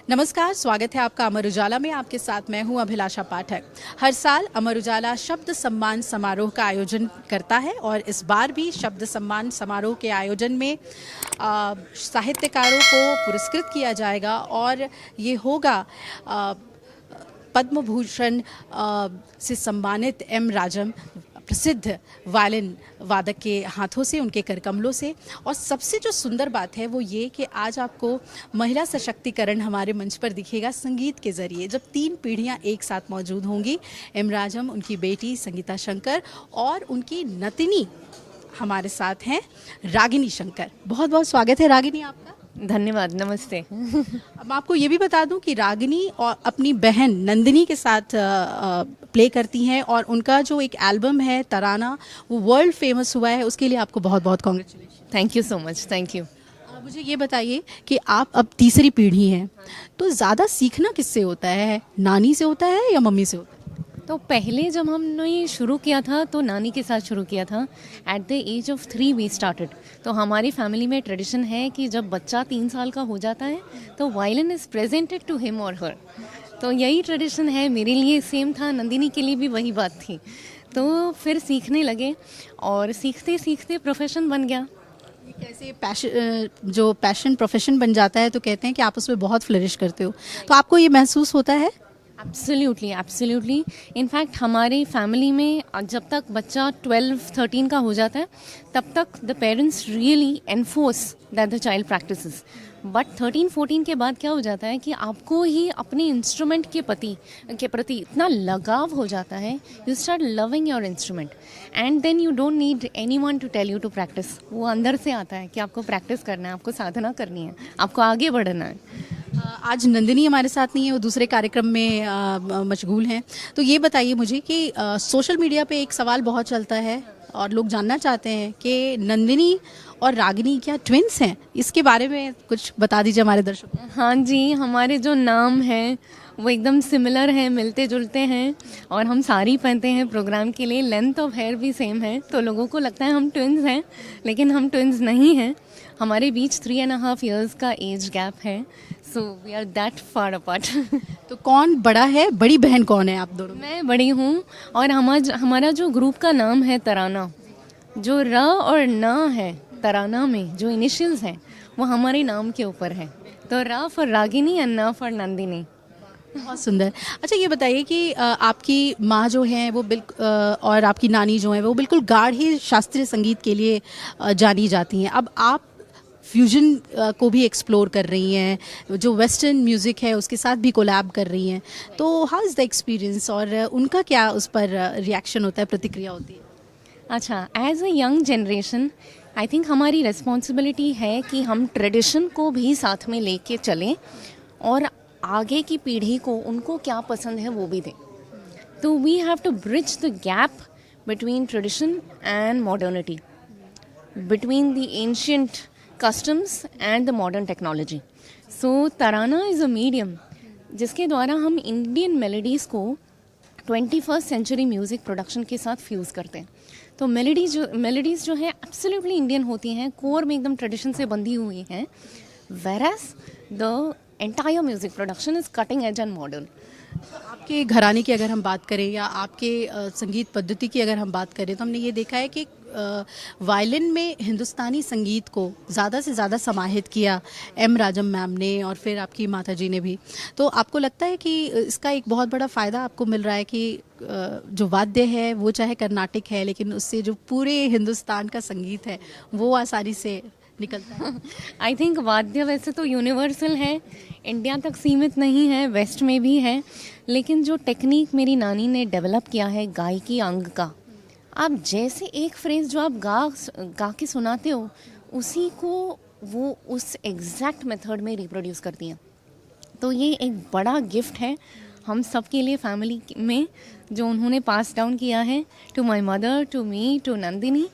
नमस्कार, स्वागत है आपका अमर उजाला में। आपके साथ मैं हूं अभिलाषा पाठक। हर साल अमर उजाला शब्द सम्मान समारोह का आयोजन करता है और इस बार भी शब्द सम्मान समारोह के आयोजन में साहित्यकारों को पुरस्कृत किया जाएगा और ये होगा पद्म भूषण से सम्मानित एम राजम, प्रसिद्ध वायलिन वादक के हाथों से, उनके करकमलों से। और सबसे जो सुंदर बात है वो ये कि आज आपको महिला सशक्तिकरण हमारे मंच पर दिखेगा संगीत के ज़रिए, जब 3 पीढ़ियां एक साथ मौजूद होंगी। एम राजम, उनकी बेटी संगीता शंकर और उनकी नतिनी हमारे साथ हैं रागिनी शंकर। बहुत बहुत स्वागत है रागिनी आपका। धन्यवाद, नमस्ते। अब आपको ये भी बता दूं कि रागिनी और अपनी बहन नंदिनी के साथ प्ले करती हैं और उनका जो एक एल्बम है तराना, वो वर्ल्ड फेमस हुआ है। उसके लिए आपको बहुत बहुत congratulation. Thank you so much, thank you. मुझे ये बताइए कि आप अब तीसरी पीढ़ी हैं, तो ज़्यादा सीखना किससे होता है, नानी से होता है या मम्मी से होता है? तो पहले जब हमने शुरू किया था तो नानी के साथ शुरू किया था। At the age of 3 we started. तो हमारी फैमिली में ट्रेडिशन है कि जब बच्चा 3 साल का हो जाता है तो violin is presented to him और हर। तो यही ट्रेडिशन है, मेरे लिए सेम था, नंदिनी के लिए भी वही बात थी। तो फिर सीखने लगे और सीखते सीखते प्रोफेशन बन गया। कैसे जो पैशन प्रोफेशन बन जाता है तो कहते हैं कि आप उसमें बहुत फ्लरिश करते हो, तो आपको ये महसूस होता है? Absolutely, absolutely. इनफैक्ट हमारी फैमिली में जब तक बच्चा 12-13 का हो जाता है तब तक the parents really enforce that the child practices. But 13-14 के बाद क्या हो जाता है कि आपको ही अपने इंस्ट्रूमेंट के प्रति इतना लगाव हो जाता है, you start loving your instrument and then you don't need anyone to tell you to practice. वो अंदर से आता है कि आपको प्रैक्टिस करना है, आपको साधना करनी है, आपको आगे बढ़ना है। आज नंदिनी हमारे साथ नहीं है, वो दूसरे कार्यक्रम में मशगूल हैं। तो ये बताइए मुझे कि सोशल मीडिया पे एक सवाल बहुत चलता है और लोग जानना चाहते हैं कि नंदिनी और रागिनी क्या ट्विन्स हैं? इसके बारे में कुछ बता दीजिए हमारे दर्शकों को। हाँ जी, हमारे जो नाम हैं वो एकदम सिमिलर हैं, मिलते जुलते हैं और हम साड़ी पहनते हैं प्रोग्राम के लिए। लेंथ ऑफ हेयर भी सेम है, तो लोगों को लगता है हम ट्विन्स हैं, लेकिन हम ट्विन्स नहीं हैं। हमारे बीच 3.5 years का एज गैप है, so we are that far apart. तो कौन बड़ा है, बड़ी बहन कौन है आप दोनों? मैं बड़ी हूँ और हमारा जो ग्रुप का नाम है तराना, जो र और न है तराना में, जो इनिशियल्स हैं वो हमारे नाम के ऊपर है। तो र फॉर रागिनी एंड न फॉर नंदिनी। बहुत सुंदर। अच्छा ये बताइए कि आपकी माँ जो है वो और आपकी नानी जो है वो बिल्कुल गाढ़े शास्त्रीय संगीत के लिए जानी जाती हैं। अब आप फ्यूजन को भी एक्सप्लोर कर रही हैं, जो वेस्टर्न म्यूज़िक है उसके साथ भी कोलैब कर रही हैं, तो हाउ इज़ द एक्सपीरियंस और उनका क्या उस पर रिएक्शन होता है, प्रतिक्रिया होती है? अच्छा, as a young generation I think हमारी रिस्पॉन्सिबिलिटी है कि हम ट्रेडिशन को भी साथ में लेके चलें और आगे की पीढ़ी को उनको क्या पसंद है वो भी दें। तो we have to bridge the gap between tradition and modernity, between the ancient customs and the modern technology. So Tarana is a medium जिसके द्वारा हम इंडियन मेलोडीज़ को 21st सेंचुरी म्यूज़िक प्रोडक्शन के साथ फ्यूज़ करते हैं। तो मेलोडीज़ जो है एब्सोल्युटली इंडियन होती हैं, कोर में एकदम ट्रेडिशन से बंधी हुई हैं, whereas the entire music production is cutting edge and modern. आपके घराने की अगर हम बात करें या आपके संगीत पद्धति की अगर हम बात करें तो हमने ये देखा है कि वायलिन में हिंदुस्तानी संगीत को ज़्यादा से ज़्यादा समाहित किया एम राजम मैम ने और फिर आपकी माता जी ने भी। तो आपको लगता है कि इसका एक बहुत बड़ा फ़ायदा आपको मिल रहा है कि जो वाद्य है वो चाहे कर्नाटिक है, लेकिन उससे जो पूरे हिंदुस्तान का संगीत है वो आसानी से निकलता है? आई थिंक वाद्य वैसे तो यूनिवर्सल है, इंडिया तक सीमित नहीं है, वेस्ट में भी है, लेकिन जो टेक्निक मेरी नानी ने डेवलप किया है गायकी अंग का, आप जैसे एक फ्रेज जो आप गा के सुनाते हो उसी को वो उस एग्जैक्ट मेथड में रिप्रोड्यूस करती हैं। तो ये एक बड़ा गिफ्ट है हम सब के लिए फैमिली में, जो उन्होंने पास डाउन किया है to my mother, to me, to Nandini.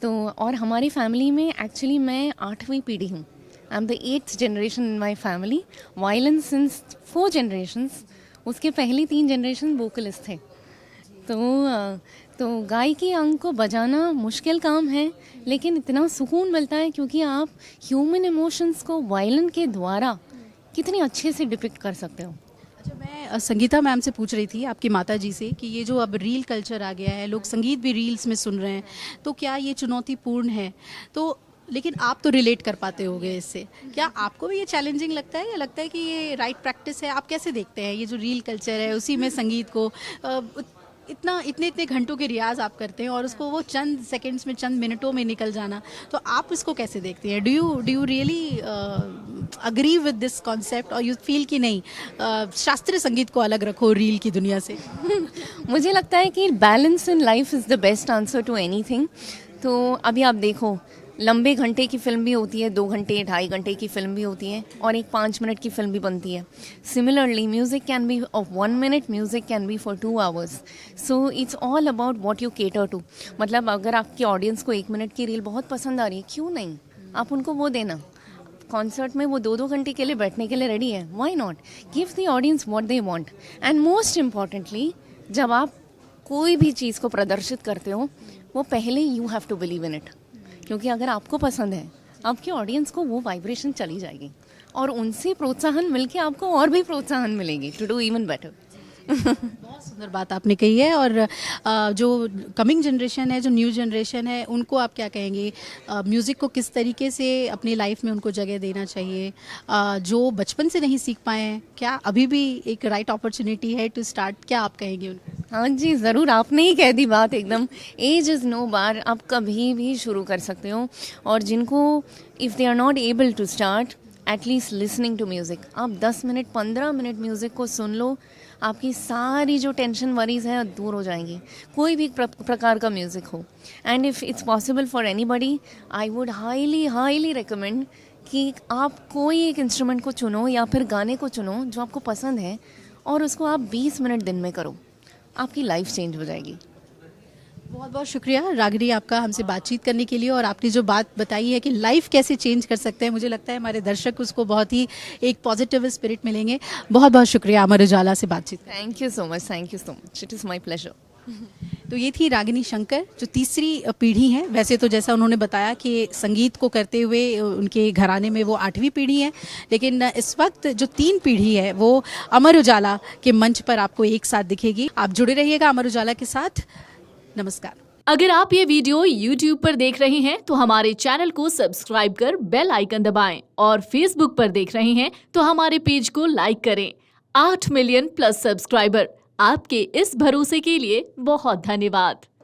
तो और हमारी फैमिली में एक्चुअली मैं 8वीं पीढ़ी हूँ। I am the 8th generation in my family. Violin since 4 generations, उसके पहली 3 जनरेशन वोकलिस्ट थे। तो गायकी अंग को बजाना मुश्किल काम है, लेकिन इतना सुकून मिलता है क्योंकि आप ह्यूमन इमोशंस को वायलिन के द्वारा कितने अच्छे से डिपिक्ट कर सकते हो। अच्छा, मैं संगीता मैम से पूछ रही थी, आपकी माता जी से, कि ये जो अब रील कल्चर आ गया है, लोग संगीत भी रील्स में सुन रहे हैं, तो क्या ये चुनौतीपूर्ण है? तो लेकिन आप तो रिलेट कर पाते होगे इससे, क्या आपको भी ये चैलेंजिंग लगता है या लगता है कि ये राइट प्रैक्टिस है? आप कैसे देखते हैं ये जो रील कल्चर है, उसी में संगीत को इतना इतने इतने घंटों के रियाज आप करते हैं और उसको वो चंद सेकंड्स में, चंद मिनटों में निकल जाना, तो आप इसको कैसे देखते हैं? Do you really agree with this concept, और यू फील कि नहीं, शास्त्रीय संगीत को अलग रखो रील की दुनिया से? मुझे लगता है कि balance in life is the best answer to anything. तो अभी आप देखो, लंबे घंटे की फिल्म भी होती है, 2 घंटे 2.5 घंटे की फिल्म भी होती है, और एक 5 मिनट की फिल्म भी बनती है। Similarly music can be of 1 minute, music can be for 2 hours. So it's all about what you cater to. मतलब अगर आपकी ऑडियंस को 1 मिनट की रील बहुत पसंद आ रही है, क्यों नहीं, आप उनको वो देना। कॉन्सर्ट में वो 2-2 घंटे के लिए बैठने के लिए रेडी है, why not, give the audience what they want. And most importantly, जब आप कोई भी चीज़ को प्रदर्शित करते हो, वो पहले you have to believe in it, क्योंकि अगर आपको पसंद है, आपकी ऑडियंस को वो वाइब्रेशन चली जाएगी और उनसे प्रोत्साहन मिलके आपको और भी प्रोत्साहन मिलेगी टू डू इवन बेटर। बहुत सुंदर बात आपने कही है। और जो कमिंग जनरेशन है, जो न्यू जनरेशन है, उनको आप क्या कहेंगे? म्यूज़िक को किस तरीके से अपनी लाइफ में उनको जगह देना चाहिए? जो बचपन से नहीं सीख पाए हैं, क्या अभी भी एक राइट अपॉर्चुनिटी है टू स्टार्ट? क्या आप कहेंगे उनको? हाँ जी, ज़रूर, आपने ही कह दी बात एकदम। एज इज़ नो बार, आप कभी भी शुरू कर सकते हो। और जिनको, if they are not able to start, at least listening to music, आप 10 मिनट 15 मिनट म्यूज़िक को सुन लो, आपकी सारी जो टेंशन वरीज है दूर हो जाएंगी, कोई भी प्रकार का म्यूज़िक हो। And if it's possible for anybody, I would highly highly recommend कि आप कोई एक इंस्ट्रूमेंट को चुनो या फिर गाने को चुनो जो आपको पसंद है, और उसको आप 20 मिनट दिन में करो, आपकी लाइफ चेंज हो जाएगी। बहुत बहुत शुक्रिया रागिनी, आपका हमसे बातचीत करने के लिए। और आपने जो बात बताई है कि लाइफ कैसे चेंज कर सकते हैं, मुझे लगता है हमारे दर्शक उसको बहुत ही एक पॉजिटिव स्पिरिट मिलेंगे। बहुत बहुत शुक्रिया अमर उजाला से बातचीत। Thank you so much, thank you so much, it is my pleasure. तो ये थी रागिनी शंकर, जो तीसरी पीढ़ी है। वैसे तो जैसा उन्होंने बताया कि संगीत को करते हुए उनके घराने में वो 8वीं पीढ़ी है, लेकिन इस वक्त जो 3 पीढ़ी है वो अमर उजाला के मंच पर आपको एक साथ दिखेगी। आप जुड़े रहिएगा अमर उजाला के साथ। नमस्कार। अगर आप ये वीडियो YouTube पर देख रहे हैं तो हमारे चैनल को सब्सक्राइब कर बेल आइकन दबाएं, और Facebook पर देख रहे हैं तो हमारे पेज को लाइक करें। 8 मिलियन प्लस सब्सक्राइबर, आपके इस भरोसे के लिए बहुत धन्यवाद।